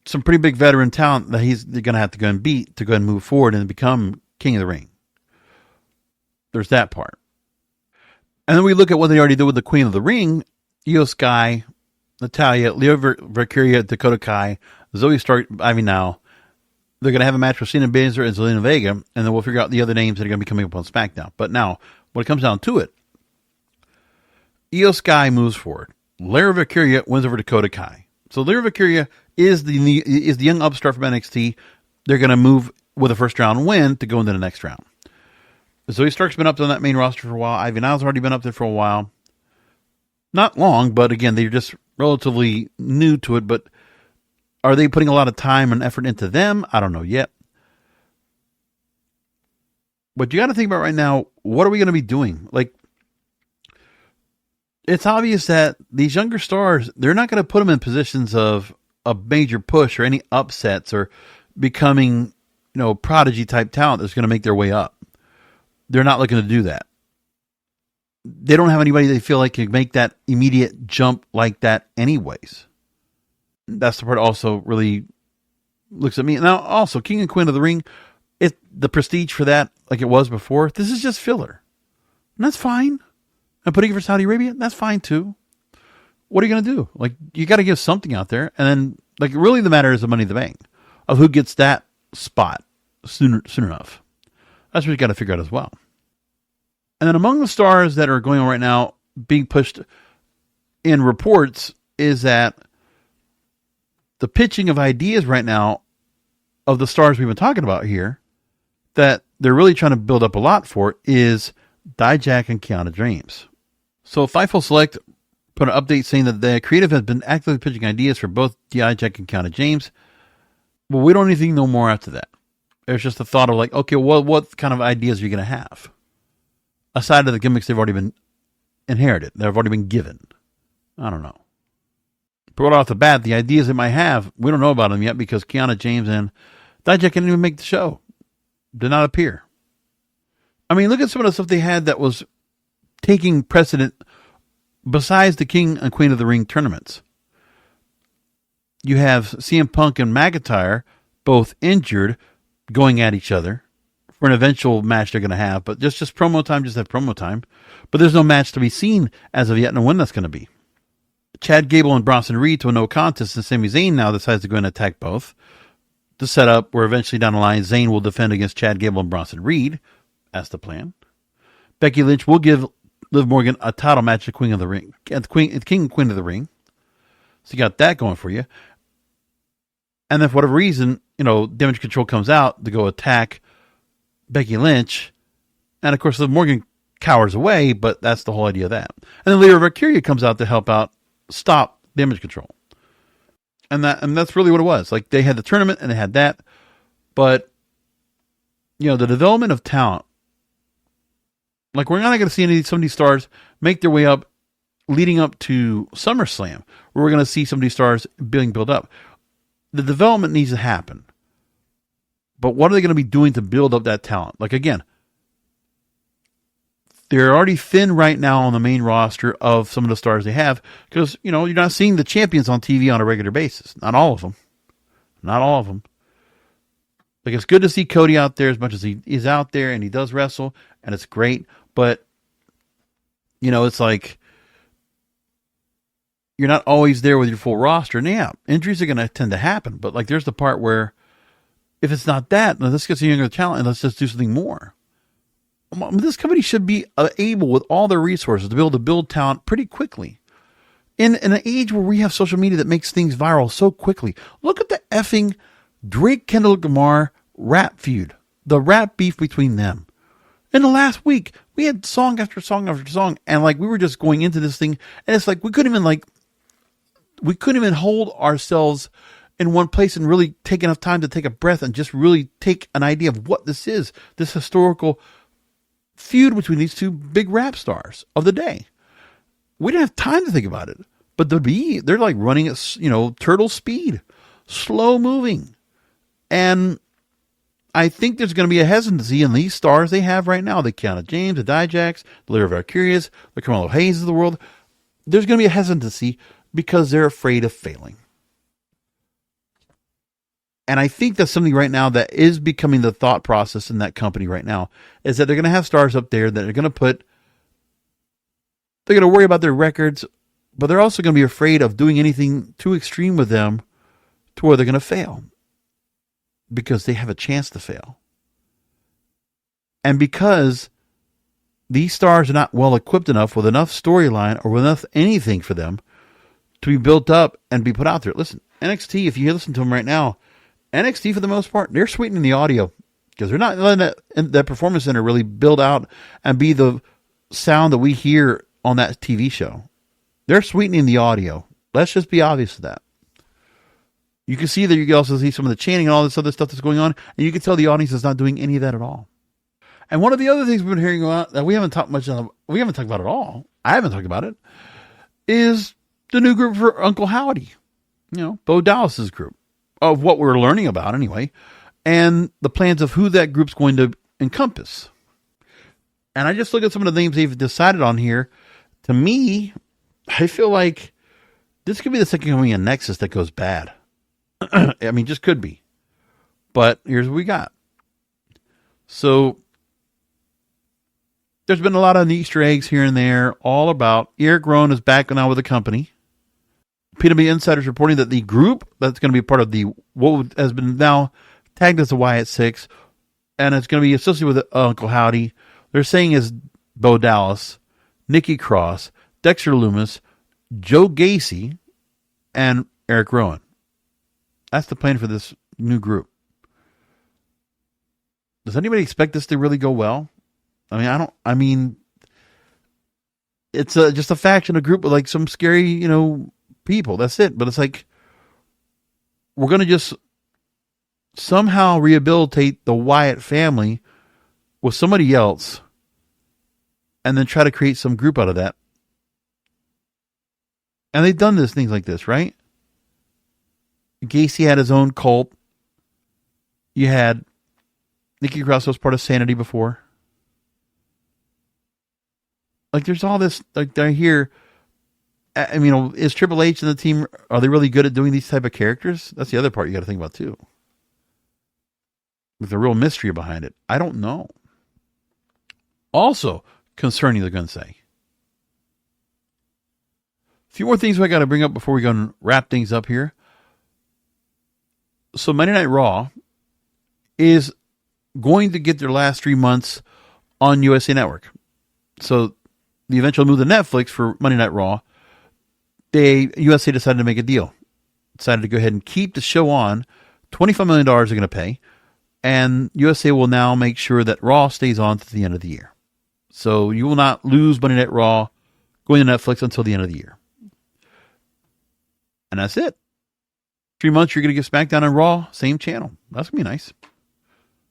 Speaker 3: some pretty big veteran talent that they're going to have to go and beat to go and move forward and become King of the Ring. There's that part. And then we look at what they already did with the Queen of the Ring, Io Sky, Natalya, Leo Valkyria, Dakota Kai, Zoe Stark, Ivy Now. They're going to have a match with Cena Baszler and Zelina Vega, and then we'll figure out the other names that are going to be coming up on SmackDown. But now, when it comes down to it, Io Sky moves forward. Lyra Valkyria wins over Dakota Kai. So Lyra Valkyria is the young upstart from NXT. They're going to move with a first round win to go into the next round. Zoe Stark's been up on that main roster for a while. Ivy Now's already been up there for a while. Not long, but again, they're just relatively new to it. But are they putting a lot of time and effort into them? I don't know yet. But you got to think about right now, what are we going to be doing? Like, it's obvious that these younger stars, they're not going to put them in positions of a major push or any upsets or becoming, prodigy type talent that's going to make their way up. They're not looking to do that. They don't have anybody they feel like can make that immediate jump like that anyways. That's the part also really looks at me. Now, also, King and Queen of the Ring, the prestige for that, like it was before, this is just filler. And that's fine. And putting it for Saudi Arabia, that's fine too. What are you going to do? Like, you got to give something out there. And then, like, really the matter is the Money in the Bank of who gets that spot sooner enough. That's what you got to figure out as well. And then among the stars that are going on right now, being pushed in reports, is that the pitching of ideas right now of the stars we've been talking about here, that they're really trying to build up a lot for, is Dijak and Kiana James. So Fightful Select put an update saying that the creative has been actively pitching ideas for both Dijak and Kiana James. But we don't anything know more after that. There's just a thought of like, okay, well, what kind of ideas are you going to have? Aside of the gimmicks they've already been inherited. They've already been given. I don't know. But right off the bat, the ideas they might have, we don't know about them yet because Kiana James and Dijak didn't even make the show. Did not appear. I mean, look at some of the stuff they had that was taking precedent besides the King and Queen of the Ring tournaments. You have CM Punk and McIntyre both injured, going at each other for an eventual match they're going to have, but just promo time, just have promo time. But there's no match to be seen as of yet, and when that's going to be. Chad Gable and Bronson Reed to a no contest, and Sami Zayn now decides to go and attack both. To set up where eventually down the line, Zayn will defend against Chad Gable and Bronson Reed. That's the plan. Becky Lynch will give Liv Morgan a title match at King and Queen of the Ring. So you got that going for you. And then for whatever reason, Damage Control comes out to go attack Becky Lynch. And of course, Liv Morgan cowers away, but that's the whole idea of that. And then Lyra Valkyria comes out to help out stop Damage Control. And that's really what it was. Like, they had the tournament and they had that. But, the development of talent, like, we're not going to see some of these stars make their way up leading up to SummerSlam, where we're going to see some of these stars being built up. The development needs to happen. But what are they going to be doing to build up that talent? Like, again, they're already thin right now on the main roster of some of the stars they have because, you're not seeing the champions on TV on a regular basis. Not all of them. Not all of them. Like, it's good to see Cody out there as much as he is out there and he does wrestle and it's great. But, it's like you're not always there with your full roster. And yeah, injuries are going to tend to happen. But, like, there's the part where if it's not that, let's get some younger talent and let's just do something more. This company should be able, with all their resources, to be able to build talent pretty quickly. In an age where we have social media that makes things viral so quickly. Look at the effing Drake Kendall Lamar rap feud. The rap beef between them. In the last week, we had song after song after song. And we were just going into this thing. And it's like, we couldn't even hold ourselves in one place and really take enough time to take a breath and just really take an idea of what this is. This historical feud between these two big rap stars of the day. We didn't have time to think about it, but they're like running at turtle speed, slow moving, and I think there's going to be a hesitancy in these stars they have right now. The Kiana James, the Dijaks, the Lyra Valkyrias, the Carmelo Hayes of the world. There's going to be a hesitancy because they're afraid of failing. And I think that's something right now that is becoming the thought process in that company right now, is that they're going to have stars up there that are going to worry about their records But they're also going to be afraid of doing anything too extreme with them to where they're going to fail. Because they have a chance to fail. And because these stars are not well equipped enough with enough storyline or with enough anything for them to be built up and be put out there. Listen, NXT, if you listen to them right now, NXT for the most part, they're sweetening the audio because they're not letting that performance center really build out and be the sound that we hear on that TV show. They're sweetening the audio. Let's just be obvious with that. You can see that you can also see some of the chanting and all this other stuff that's going on, and you can tell the audience is not doing any of that at all. And one of the other things we've been hearing about that we haven't talked about at all, I haven't talked about it, is the new group for Uncle Howdy. Bo Dallas's group, of what we're learning about anyway, and the plans of who that group's going to encompass. And I just look at some of the names they've decided on here. To me, I feel like this could be the second coming of Nexus that goes bad. I mean, just could be. But here's what we got. So, there's been a lot of Easter eggs here and there, all about Eric Rowan is back now with the company. PW Insiders reporting that the group that's going to be part of the what has been now tagged as the Wyatt Six, and it's going to be associated with Uncle Howdy. They're saying is Bo Dallas, Nikki Cross, Dexter Lumis, Joe Gacy, and Eric Rowan. That's the plan for this new group. Does anybody expect this to really go well? I mean, it's just a faction, a group with like some scary, people. That's it. But it's like, we're going to just somehow rehabilitate the Wyatt family with somebody else and then try to create some group out of that. And they've done things like this, right? Gacy had his own cult. You had Nikki Cross was part of Sanity before. Like, there's all this, like, I hear, is Triple H and the team, are they really good at doing these type of characters? That's the other part you got to think about, too. With the real mystery behind it. I don't know. Also, concerning, they're going to say. A few more things I got to bring up before we go and wrap things up here. So, Monday Night Raw is going to get their last 3 months on USA Network. So, the eventual move to Netflix for Monday Night Raw, USA decided to make a deal. Decided to go ahead and keep the show on. $25 million they're going to pay. And USA will now make sure that Raw stays on to the end of the year. So you will not lose Monday Night Raw going to Netflix until the end of the year. And that's it. 3 months, you're going to get SmackDown and Raw, same channel. That's going to be nice.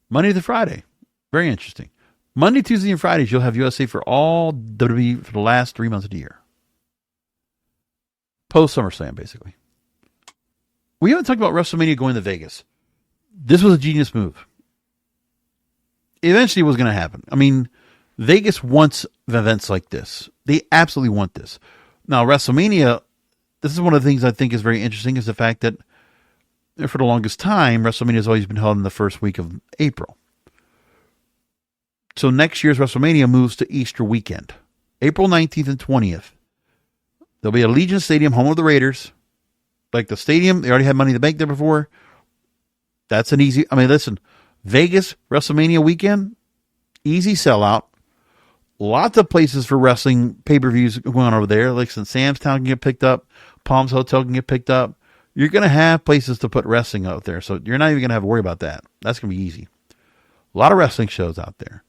Speaker 3: Monday to Friday. Very interesting. Monday, Tuesday, and Fridays, you'll have USA for all WWE for the last 3 months of the year. Post SummerSlam, basically. We haven't talked about WrestleMania going to Vegas. This was a genius move. Eventually, it was going to happen. I mean, Vegas wants events like this. They absolutely want this. Now, WrestleMania, this is one of the things I think is very interesting, is the fact that for the longest time, WrestleMania has always been held in the first week of April. So next year's WrestleMania moves to Easter weekend, April 19th and 20th. There'll be at Allegiant Stadium, home of the Raiders. Like the stadium, they already had Money in the Bank there before. That's an easy, listen, Vegas, WrestleMania weekend, easy sellout. Lots of places for wrestling pay-per-views going on over there. Like Sam's Town can get picked up. Palms Hotel can get picked up. You're going to have places to put wrestling out there. So you're not even going to have to worry about that. That's going to be easy. A lot of wrestling shows out there.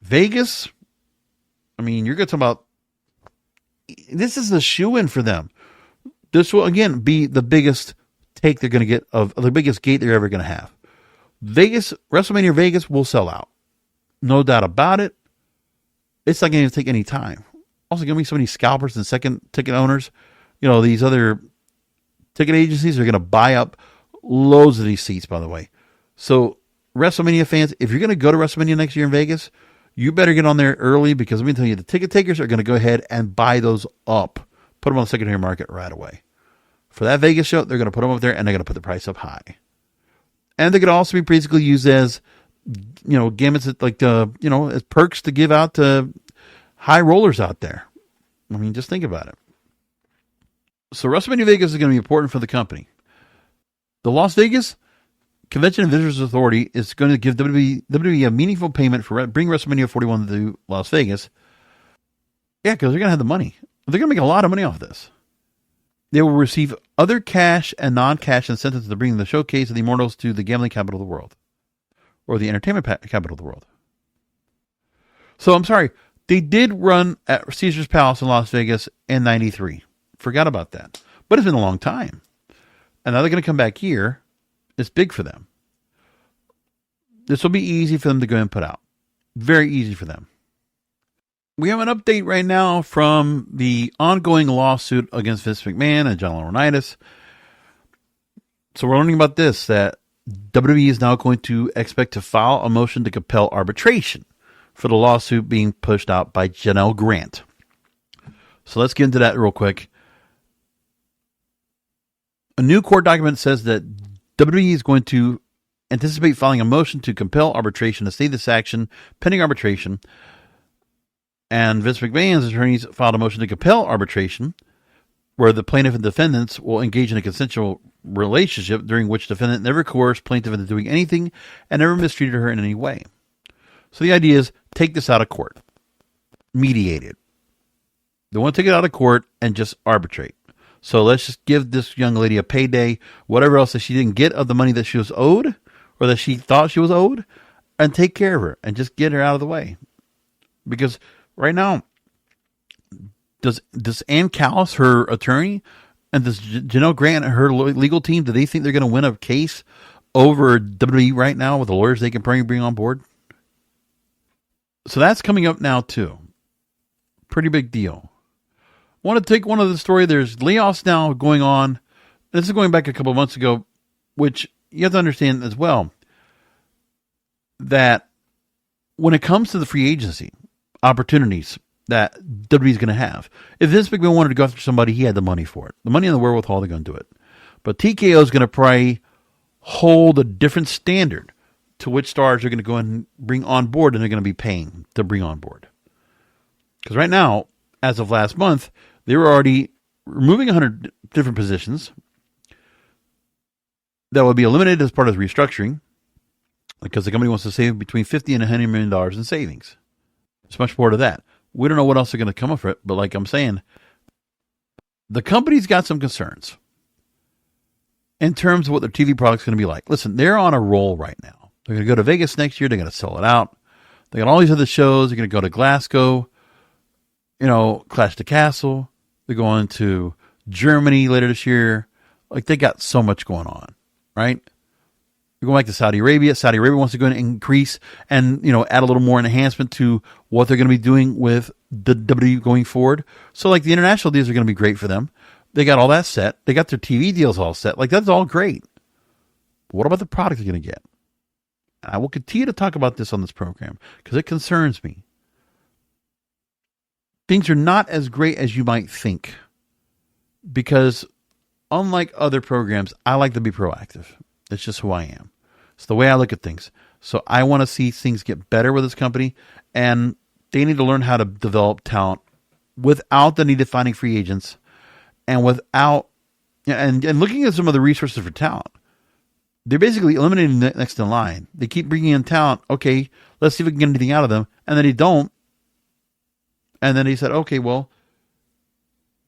Speaker 3: Vegas, you're going to talk about, this is a shoe-in for them. This will, again, be the biggest take they're going to get, of the biggest gate they're ever going to have. Vegas, WrestleMania Vegas will sell out. No doubt about it. It's not going to take any time. Also, going to be so many scalpers and second ticket owners. These other ticket agencies are going to buy up loads of these seats, by the way. So, WrestleMania fans, if you're going to go to WrestleMania next year in Vegas, you better get on there early, because let me tell you, the ticket takers are going to go ahead and buy those up. Put them on the secondary market right away. For that Vegas show, they're going to put them up there, and they're going to put the price up high. And they're going to also be basically used as, gimmicks, as perks to give out to high rollers out there. Just think about it. So WrestleMania Vegas is going to be important for the company. The Las Vegas Convention and Visitors Authority is going to give WWE a meaningful payment for bringing WrestleMania 41 to Las Vegas. Yeah, because they're going to have the money. They're going to make a lot of money off this. They will receive other cash and non-cash incentives to bring the showcase of the Immortals to the gambling capital of the world. Or the entertainment capital of the world. So, I'm sorry. They did run at Caesar's Palace in Las Vegas in 93. Forgot about that. But it's been a long time. And now they're going to come back here. It's big for them. This will be easy for them to go and put out. Very easy for them. We have an update right now from the ongoing lawsuit against Vince McMahon and John Laurinaitis. So we're learning about this, that WWE is now going to expect to file a motion to compel arbitration for the lawsuit being pushed out by Janelle Grant. So let's get into that real quick. A new court document says that WWE is going to anticipate filing a motion to compel arbitration to stay this action pending arbitration. And Vince McMahon's attorneys filed a motion to compel arbitration where the plaintiff and defendants will engage in a consensual relationship during which defendant never coerced plaintiff into doing anything and never mistreated her in any way. So the idea is take this out of court. Mediate it. They want to take it out of court and just arbitrate. So let's just give this young lady a payday, whatever else that she didn't get of the money that she was owed or that she thought she was owed, and take care of her and just get her out of the way. Because right now, does Ann Callis, her attorney, and does Janelle Grant and her legal team, do they think they're going to win a case over WWE right now with the lawyers they can probably bring on board? So that's coming up now too. Pretty big deal. I want to take one of the story. There's layoffs now going on. This is going back a couple of months ago, which you have to understand as well that when it comes to the free agency opportunities that WWE is going to have, if Vince McMahon wanted to go after somebody, he had the money for it. The money and the wherewithal, they're going to do it. But TKO is going to probably hold a different standard to which stars are going to go and bring on board and they're going to be paying to bring on board. Because right now, as of last month, they were already removing 100 different positions that would be eliminated as part of the restructuring because the company wants to save between $50 and $100 million in savings. It's much more to that. We don't know what else they're going to come up with it, but like I'm saying, the company's got some concerns in terms of what their TV product's going to be like. Listen, they're on a roll right now. They're going to go to Vegas next year. They're going to sell it out. They got all these other shows. They're going to go to Glasgow, Clash the Castle. They're going to Germany later this year. Like, they got so much going on, right? You're going back to Saudi Arabia. Saudi Arabia wants to go and increase and, add a little more enhancement to what they're going to be doing with the WWE going forward. So, like, the international deals are going to be great for them. They got all that set. They got their TV deals all set. Like, that's all great. But what about the product they're going to get? I will continue to talk about this on this program because it concerns me. Things are not as great as you might think because unlike other programs, I like to be proactive. That's just who I am. It's the way I look at things. So I want to see things get better with this company, and they need to learn how to develop talent without the need of finding free agents and without and looking at some of the resources for talent. They're basically eliminating the next in line. They keep bringing in talent. Okay, let's see if we can get anything out of them. And then they don't. And then he said, okay, well,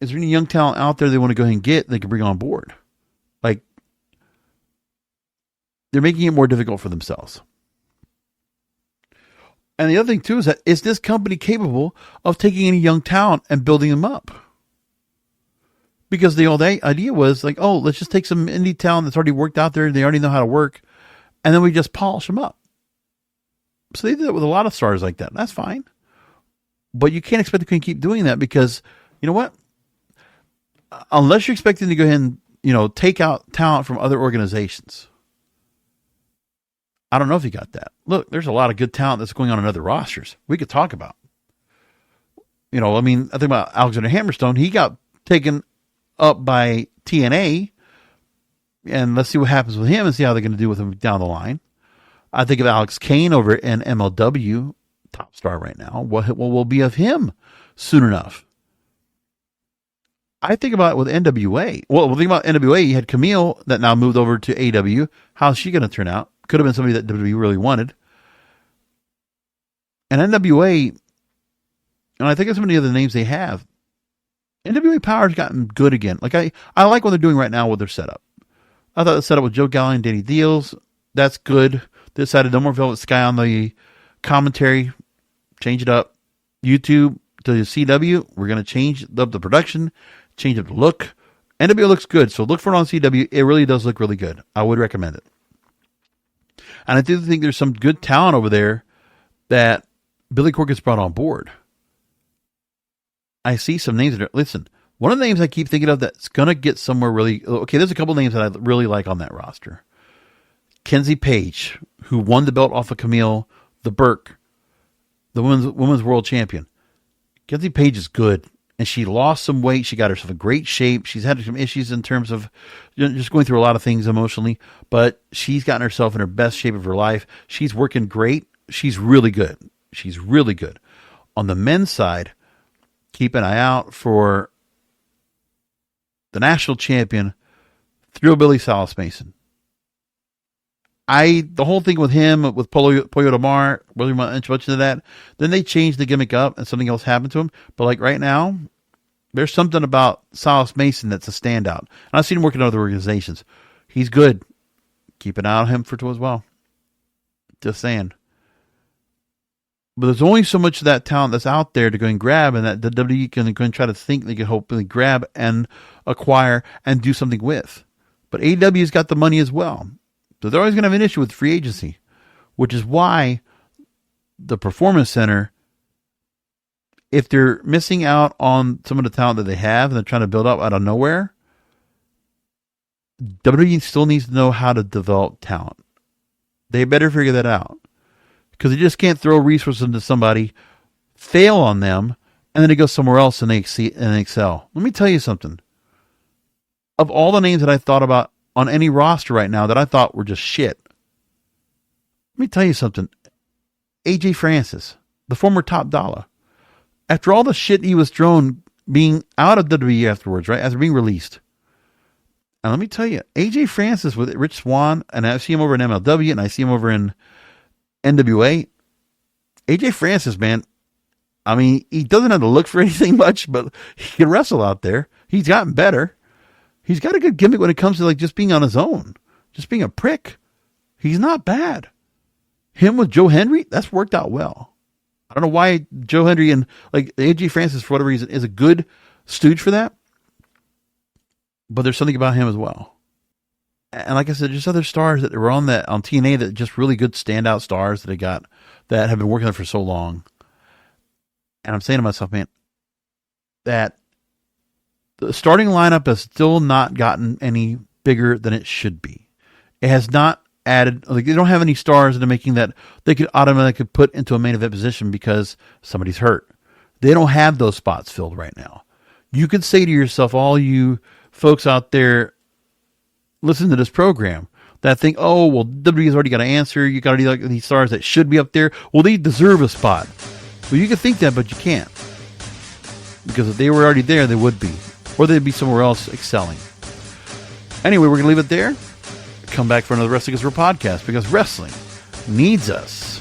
Speaker 3: is there any young talent out there they want to go ahead and get they can bring on board? Like, they're making it more difficult for themselves. And the other thing, too, is this company capable of taking any young talent and building them up? Because the old idea was like, oh, let's just take some indie talent that's already worked out there. They already know how to work. And then we just polish them up. So they did it with a lot of stars like that. That's fine. But you can't expect to keep doing that because, you know what? Unless you're expecting to go ahead and, take out talent from other organizations. I don't know if you got that. Look, there's a lot of good talent that's going on in other rosters we could talk about. I think about Alexander Hammerstone. He got taken up by TNA, and let's see what happens with him and see how they're going to do with him down the line. I think of Alex Kane over in MLW, top star right now. What will be of him soon enough? I think about it with NWA. Well, think about NWA. You had Camille that now moved over to AW. How's she going to turn out? Could have been somebody that WWE really wanted. And NWA, and I think of some of the other names they have, NWA Power's gotten good again. Like I like what they're doing right now with their setup. I thought the setup with Joe Galli and Danny Deals, that's good. They decided no more Velvet Sky on the commentary. Change it up. YouTube to the CW, we're going to change up the production, change up the look. NWA looks good, so look for it on CW. It really does look really good. I would recommend it. And I do think there's some good talent over there that Billy Corgan has brought on board. I see some names that are, listen, one of the names I keep thinking of that's going to get somewhere really, okay, there's a couple names that I really like on that roster. Kenzie Page, who won the belt off of Camille, the Burke, the women's world champion. Kenzie Page is good, and she lost some weight. She got herself in great shape. She's had some issues in terms of just going through a lot of things emotionally, but she's gotten herself in her best shape of her life. She's working great. She's really good. She's really good. On the men's side, keep an eye out for the national champion, Thrillbilly Silas Mason. The whole thing with him, with Pollo Damar, really much into that. Then they changed the gimmick up and something else happened to him. But like right now, there's something about Silas Mason that's a standout. And I've seen him working in other organizations. He's good. Keep an eye on him for too as well. Just saying. But there's only so much of that talent that's out there to go and grab, and that the WWE can go and try to think they can hopefully grab and acquire and do something with. But AEW's got the money as well. So they're always going to have an issue with free agency, which is why the Performance Center, if they're missing out on some of the talent that they have and they're trying to build up out of nowhere, WWE still needs to know how to develop talent. They better figure that out. Because they just can't throw resources into somebody, fail on them, and then they go somewhere else and they excel. Let me tell you something. Of all the names that I thought about on any roster right now that I thought were just shit, let me tell you something. AJ Francis, the former Top Dollar, after all the shit he was thrown being out of WWE afterwards, right, after being released. And let me tell you, AJ Francis with Rich Swann, and I see him over in MLW, and I see him over in NWA. AJ Francis, man, I mean, he doesn't have to look for anything much, but he can wrestle out there. He's gotten better. He's got a good gimmick when it comes to like just being on his own, just being a prick. He's not bad. Him with Joe Hendry, that's worked out well. I don't know why Joe Hendry and like AJ Francis, for whatever reason, is a good stooge for that. But there's something about him as well. And like I said, just other stars that were on TNA that just really good standout stars that they got that have been working there for so long. And I'm saying to myself, man, that the starting lineup has still not gotten any bigger than it should be. It has not added, like they don't have any stars that are making that they could automatically put into a main event position because somebody's hurt. They don't have those spots filled right now. You could say to yourself, all you folks out there listen to this program that think, oh, well, WWE's already got an answer. You got to like these stars that should be up there. Well, they deserve a spot. Well, you can think that, but you can't. Because if they were already there, they would be. Or they'd be somewhere else excelling. Anyway, we're going to leave it there. Come back for another Wrestling is Real podcast because wrestling needs us.